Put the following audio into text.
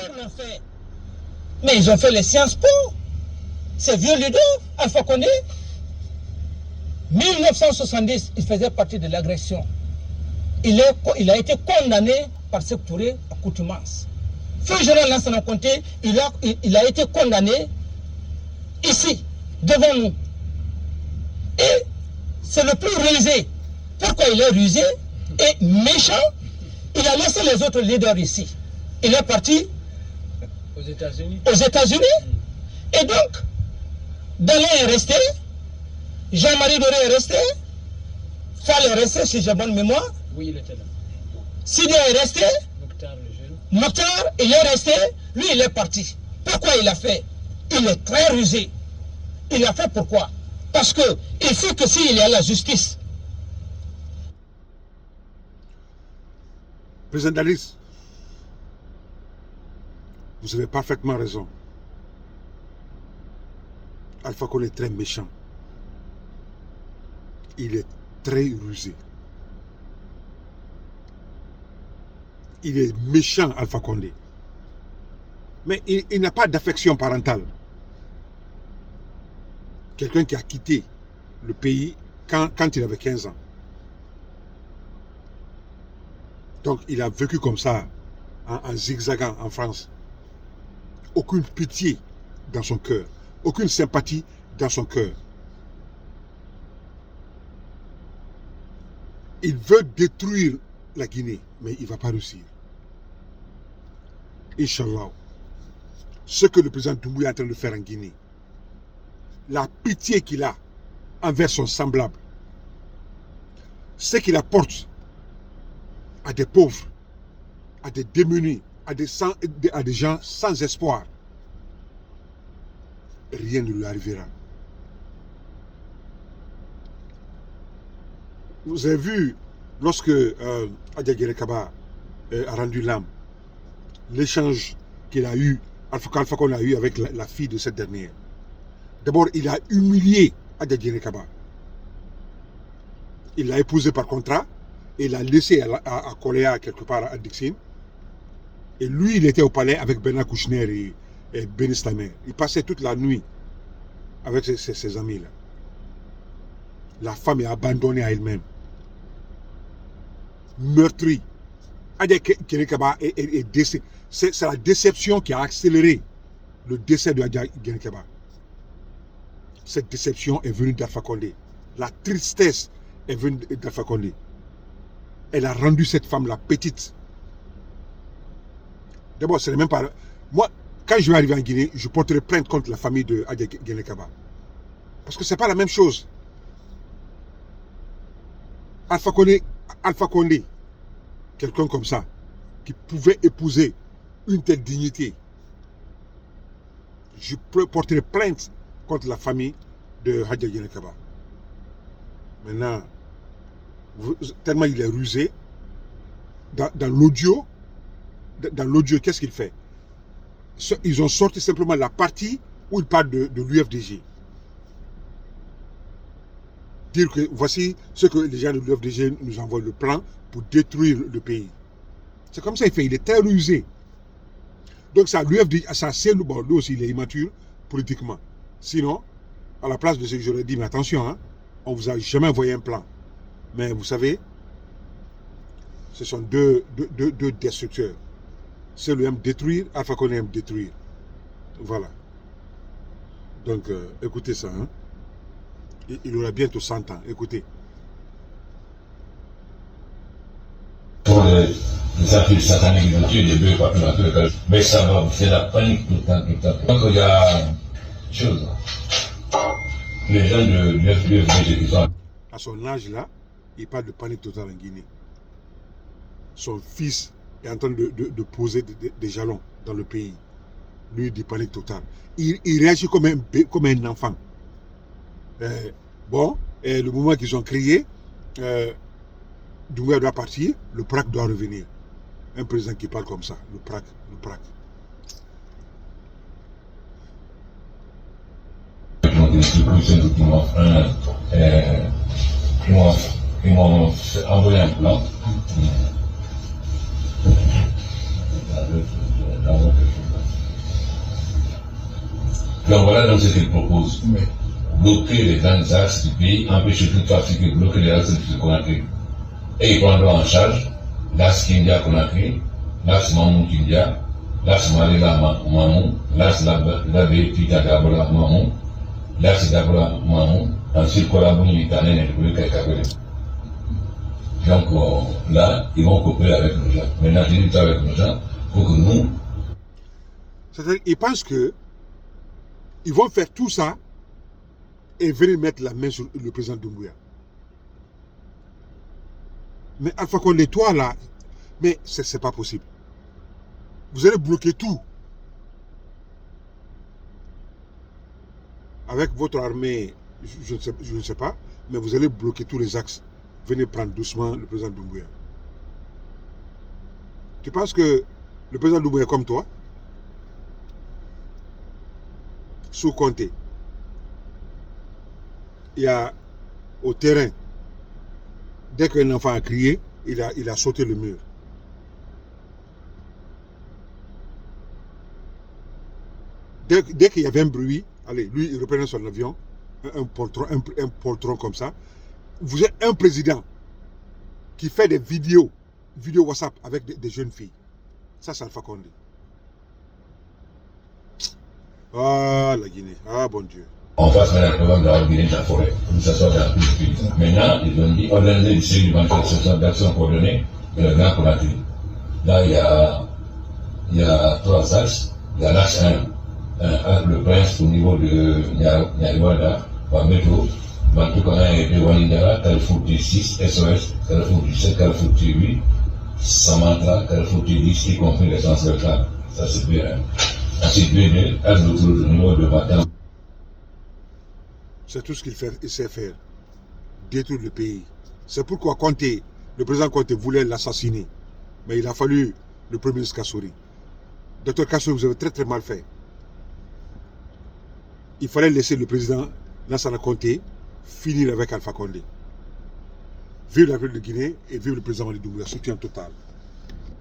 d'autres l'ont fait. Mais ils ont fait les Sciences Po. C'est vieux Ludo, Alpha Condé. 1970, il faisait partie de l'agression. Il a été condamné par Sékou Touré à contumace. Feu général Lansana Conté, il a été condamné ici, devant nous. Et c'est le plus rusé. Pourquoi il est rusé et méchant? Il a laissé les autres leaders ici. Il est parti aux États-Unis. Et donc, Dalin est resté, Jean-Marie Doré est resté, Fall est resté, si j'ai bonne mémoire. Oui, il était là. Sidia est resté, Mokhtar, le jeune. Mokhtar, il est resté, lui il est parti. Pourquoi il a fait? Il est très rusé. Il a fait pourquoi? Parce que il faut que s'il y a la justice. Président Dalis, vous avez parfaitement raison. Alpha Condé est très méchant. Il est très rusé. Il est méchant, Alpha Condé. Mais il n'a pas d'affection parentale. Quelqu'un qui a quitté le pays quand il avait 15 ans. Donc il a vécu comme ça, en zigzagant en France. Aucune pitié dans son cœur. Aucune sympathie dans son cœur. Il veut détruire la Guinée, mais il ne va pas réussir. Inch'Allah. Ce que le président Doumbouya est en train de faire en Guinée, la pitié qu'il a envers son semblable, ce qu'il apporte à des pauvres, à des démunis, à des gens sans espoir, rien ne lui arrivera. Vous avez vu, lorsque Adja Guérékaba a rendu l'âme, l'échange qu'il a eu, qu'Alpha Condé a eu avec la fille de cette dernière. D'abord, il a humilié Adja Guérékaba. Il l'a épousée par contrat, et il l'a laissé à Koléa, quelque part à Dixine. Et lui, il était au palais avec Bernard Kouchner et Béni Stamer. Il passait toute la nuit avec ses amis-là. La femme est abandonnée à elle-même. Meurtrie. Adja Guérékaba est décédée. C'est la déception qui a accéléré le décès de Adja Guérékaba. Cette déception est venue d'Alpha Condé. La tristesse est venue d'Alpha Condé. Elle a rendu cette femme-là petite. D'abord, ce n'est même pas... Moi, quand je vais arriver en Guinée, je porterai plainte contre la famille de Adja Guérékaba. Parce que ce n'est pas la même chose. Alpha Condé, quelqu'un comme ça, qui pouvait épouser une telle dignité, je porterai plainte contre la famille de Adja Guérékaba. Maintenant, tellement il est rusé, dans l'audio, qu'est-ce qu'il fait? Ils ont sorti simplement la partie où il parle de l'UFDG. Dire que voici ce que les gens de l'UFDG nous envoient, le plan pour détruire le pays. C'est comme ça qu'il fait, il est très rusé. Donc ça, l'UFDG, ça c'est le bon, lui aussi il est immature politiquement. Sinon, à la place de ce que j'aurais dit, mais attention, hein, on ne vous a jamais envoyé un plan. Mais vous savez, ce sont deux destructeurs. Celui aime détruire, Alpha Condé aime détruire. Voilà. Donc, écoutez ça. Hein. Il aura bientôt 100 ans. Écoutez. Pour les actes sataniques de Dieu, des bœufs partout dans tout le cas. Mais ça va, c'est la panique tout le temps, tout le temps. Donc, il y a une chose. Les gens de l'UFDG qui sont... À son âge là, il parle de panique totale en Guinée. Son fils est en train de poser des jalons dans le pays. Lui, il dit panique totale. Il réagit comme un enfant. Le moment qu'ils ont crié, Doumbouya doit partir, le PRAC doit revenir. Un président qui parle comme ça, le PRAC. Ils m'ont envoyé un plan. dans notre chose. Donc voilà donc ce qu'il propose. Oui. Bloquer les grands axes du pays, empêcher tout trafic et bloquer les axes de Conakry. Et ils prendront en charge l'axe Kindia Conakry, l'axe Mamou Kindia, l'axe Malela Mamou, l'axe Labé Pita Gabola Mamou, l'axe Gabola Mamou, ensuite collaborer l'Italien et le Kabele. Donc là, ils vont coopérer avec nos gens. Maintenant, ils vont avec nos gens pour que nous. C'est-à-dire qu'ils pensent que ils vont faire tout ça et venir mettre la main sur le président Doumbouya. Mais Alpha Condé, toi là, mais c'est pas possible. Vous allez bloquer tout. Avec votre armée, je ne sais pas, mais vous allez bloquer tous les axes. Venez prendre doucement le président Doumbouya. Tu penses que le président Doumbouya est comme toi? Sous Conté, il y a au terrain, dès qu'un enfant a crié, il a sauté le mur. Dès qu'il y avait un bruit, allez, lui, il reprenait son avion, un poltron comme ça. Vous êtes un président qui fait des vidéos WhatsApp avec des jeunes filles. Ça, c'est Alpha Condé. Ah, la Guinée. Ah, bon Dieu. On fasse maintenant le programme de la Guinée de la forêt, pour ça soit dans tout le pays. Maintenant, ils ont dit organiser une série de manifestations d'action coordonnée de la Grande Conakry. Là, il y a 3 axes. Il y a l'axe 1, avec le prince au niveau de Nyarwanda, Bameto, Bantou 1 et 2, Wanindara, Carrefour T6, SOS, Carrefour T7, Carrefour T8, Samantha, Carrefour T10, y compris les transversales. Ça, c'est B1. Ensuite, B2, axe d'autoroute au niveau de Batam. C'est tout ce qu'il sait faire. Détruire le pays. C'est pourquoi Conté, le président Conté voulait l'assassiner. Mais il a fallu le premier ministre Kassouri. Docteur Kassouri, vous avez très très mal fait. Il fallait laisser le président Lansana Conté finir avec Alpha Condé. Vive la République de Guinée et vive le président Wally Doumbouya, soutien total.